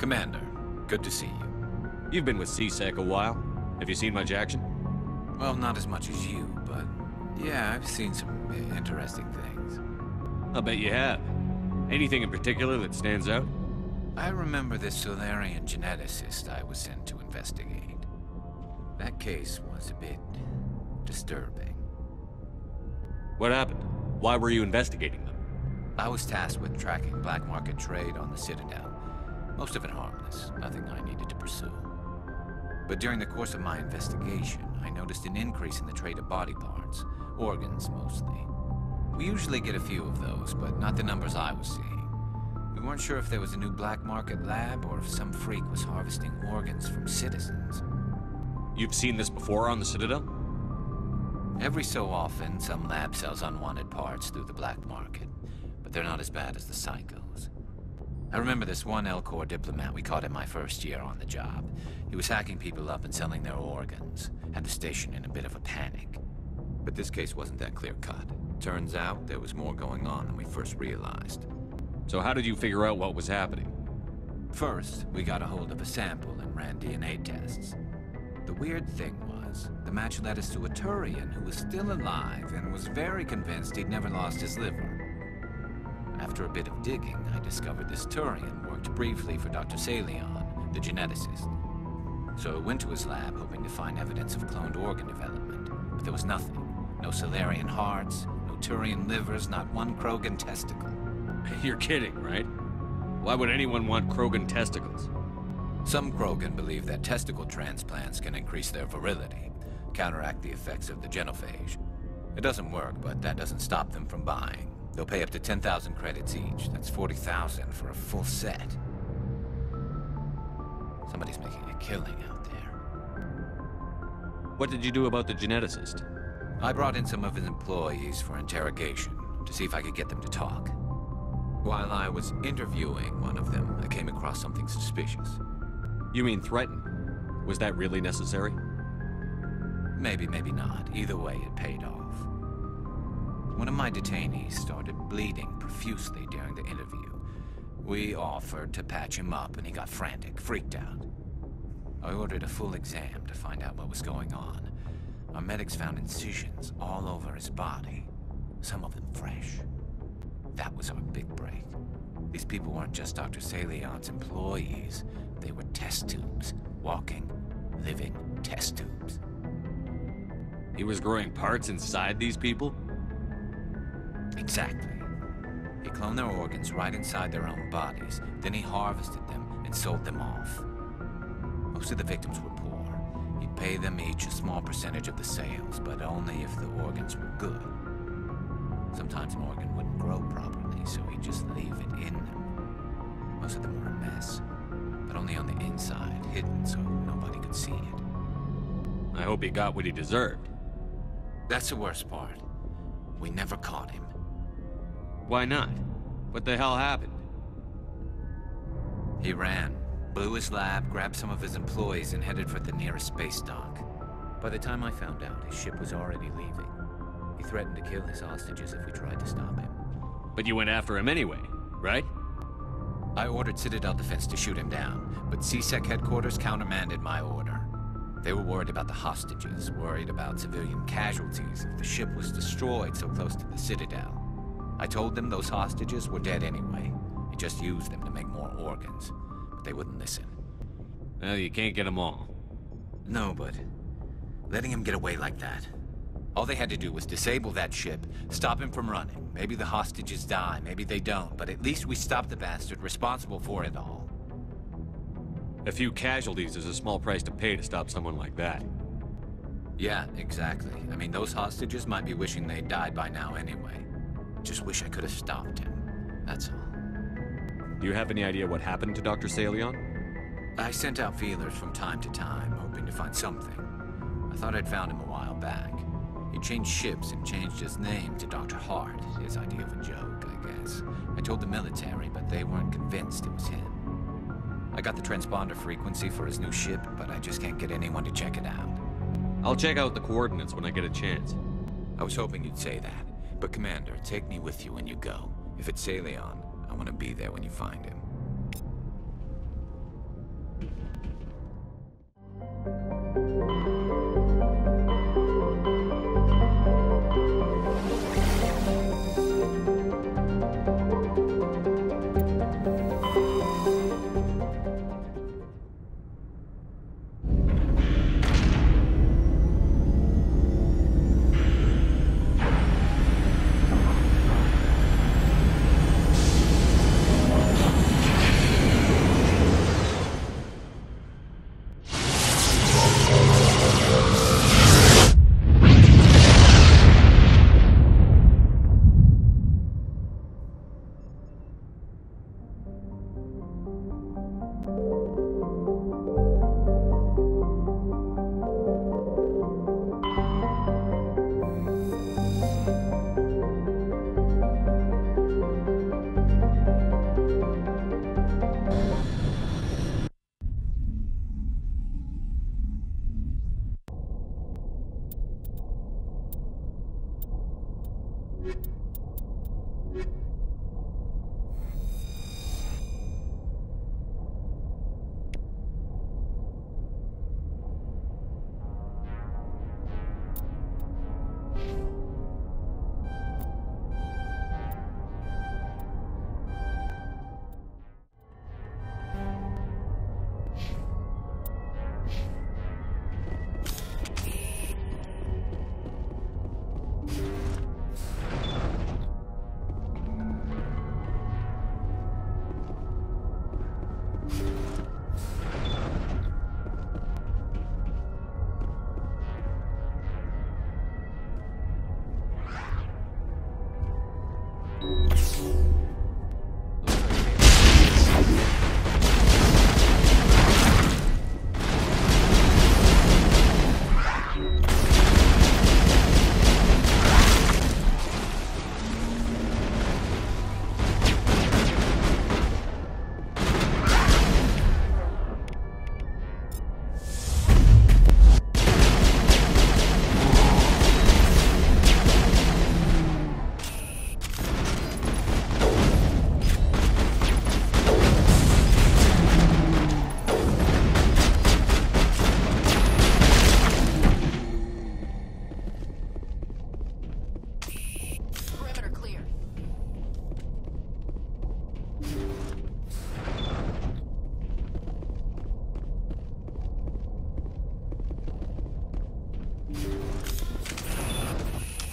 Commander, good to see you. You've been with C-Sec a while. Have you seen much action? Well, not as much as you, but yeah, I've seen some interesting things. I'll bet you have. Anything in particular that stands out? I remember this Solarian geneticist I was sent to investigate. That case was a bit disturbing. What happened? Why were you investigating them? I was tasked with tracking black market trade on the Citadel. Most of it harmless, nothing I needed to pursue. But during the course of my investigation, I noticed an increase in the trade of body parts, organs mostly. We usually get a few of those, but not the numbers I was seeing. We weren't sure if there was a new black market lab or if some freak was harvesting organs from citizens. You've seen this before on the Citadel? Every so often, some lab sells unwanted parts through the black market, but they're not as bad as the psychos. I remember this one L-Corps diplomat we caught in my first year on the job. He was hacking people up and selling their organs, had the station in a bit of a panic. But this case wasn't that clear-cut. Turns out there was more going on than we first realized. So how did you figure out what was happening? First, we got a hold of a sample and ran DNA tests. The weird thing was, the match led us to a Turian who was still alive and was very convinced he'd never lost his liver. After a bit of digging, I discovered this Turian worked briefly for Dr. Salion, the geneticist. So I went to his lab hoping to find evidence of cloned organ development, but there was nothing. No Solarian hearts, no Turian livers, not one Krogan testicle. You're kidding, right? Why would anyone want Krogan testicles? Some Krogan believe that testicle transplants can increase their virility, counteract the effects of the genophage. It doesn't work, but that doesn't stop them from buying. They'll pay up to 10,000 credits each. That's 40,000 for a full set. Somebody's making a killing out there. What did you do about the geneticist? I brought in some of his employees for interrogation, to see if I could get them to talk. While I was interviewing one of them, I came across something suspicious. You mean threaten? Was that really necessary? Maybe, maybe not. Either way, it paid off. One of my detainees started bleeding profusely during the interview. We offered to patch him up, and he got frantic, freaked out. I ordered a full exam to find out what was going on. Our medics found incisions all over his body, some of them fresh. That was our big break. These people weren't just Dr. Salion's employees. They were test tubes. Walking, living test tubes. He was growing parts inside these people? Exactly. He cloned their organs right inside their own bodies. Then he harvested them and sold them off. Most of the victims were poor. He'd pay them each a small percentage of the sales, but only if the organs were good. Sometimes an organ wouldn't grow properly, so he'd just leave it in them. Most of them were a mess, but only on the inside, hidden so nobody could see it. I hope he got what he deserved. That's the worst part. We never caught him. Why not? What the hell happened? He ran, blew his lab, grabbed some of his employees, and headed for the nearest space dock. By the time I found out, his ship was already leaving. He threatened to kill his hostages if we tried to stop him. But you went after him anyway, right? I ordered Citadel Defense to shoot him down, but C-Sec headquarters countermanded my order. They were worried about the hostages, worried about civilian casualties if the ship was destroyed so close to the Citadel. I told them those hostages were dead anyway. He just used them to make more organs, but they wouldn't listen. Well, you can't get them all. No, but letting him get away like that. All they had to do was disable that ship, stop him from running. Maybe the hostages die, maybe they don't, but at least we stopped the bastard responsible for it all. A few casualties is a small price to pay to stop someone like that. Yeah, exactly. I mean, those hostages might be wishing they'd died by now anyway. Just wish I could have stopped him. That's all. Do you have any idea what happened to Dr. Salion? I sent out feelers from time to time, hoping to find something. I thought I'd found him a while back. He changed ships and changed his name to Dr. Hart, his idea of a joke, I guess. I told the military, but they weren't convinced it was him. I got the transponder frequency for his new ship, but I just can't get anyone to check it out. I'll check out the coordinates when I get a chance. I was hoping you'd say that. But Commander, take me with you when you go. If it's Salion, I want to be there when you find him.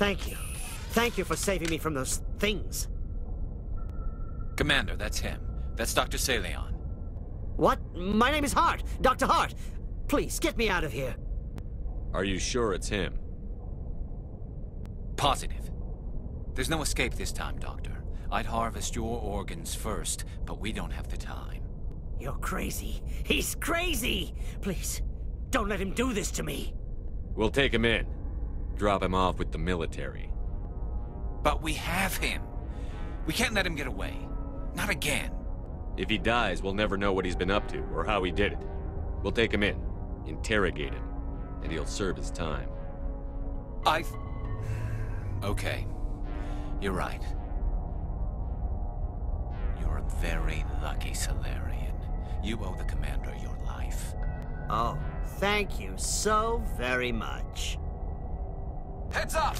Thank you. Thank you for saving me from those things. Commander, that's him. That's Dr. Saleon. What? My name is Hart. Dr. Hart. Please, get me out of here. Are you sure it's him? Positive. There's no escape this time, Doctor. I'd harvest your organs first, but we don't have the time. You're crazy. He's crazy! Please, don't let him do this to me. We'll take him in. Drop him off with the military. But we have him. We can't let him get away. Not again. If he dies, we'll never know what he's been up to, or how he did it. We'll take him in, interrogate him, and he'll serve his time. Okay. You're right. You're a very lucky Solarian. You owe the Commander your life. Oh, thank you so very much. Heads up!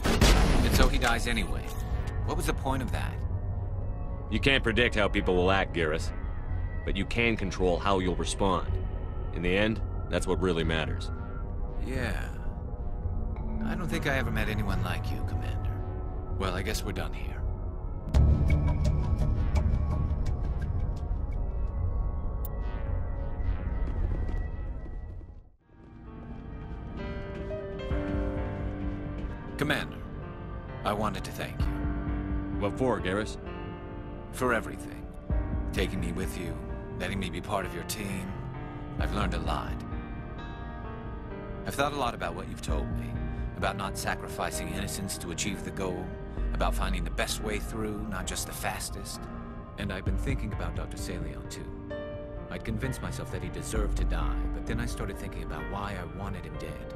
And so he dies anyway. What was the point of that? You can't predict how people will act, Garrus. But you can control how you'll respond. In the end, that's what really matters. Yeah. I don't think I ever met anyone like you, Commander. Well, I guess we're done here. Commander, I wanted to thank you. What for, Garrus? For everything. Taking me with you, letting me be part of your team. I've learned a lot. I've thought a lot about what you've told me. About not sacrificing innocence to achieve the goal. About finding the best way through, not just the fastest. And I've been thinking about Dr. Saleon, too. I'd convinced myself that he deserved to die, but then I started thinking about why I wanted him dead.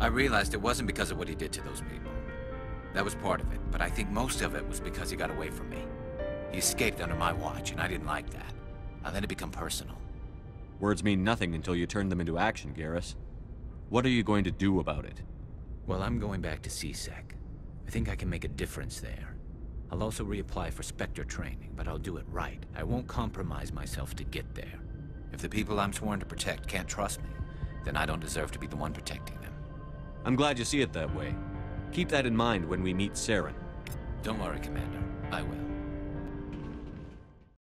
I realized it wasn't because of what he did to those people. That was part of it, but I think most of it was because he got away from me. He escaped under my watch, and I didn't like that. I let it become personal. Words mean nothing until you turn them into action, Garrus. What are you going to do about it? Well, I'm going back to C-Sec. I think I can make a difference there. I'll also reapply for Spectre training, but I'll do it right. I won't compromise myself to get there. If the people I'm sworn to protect can't trust me, then I don't deserve to be the one protecting them. I'm glad you see it that way. Keep that in mind when we meet Saren. Don't worry, Commander. I will.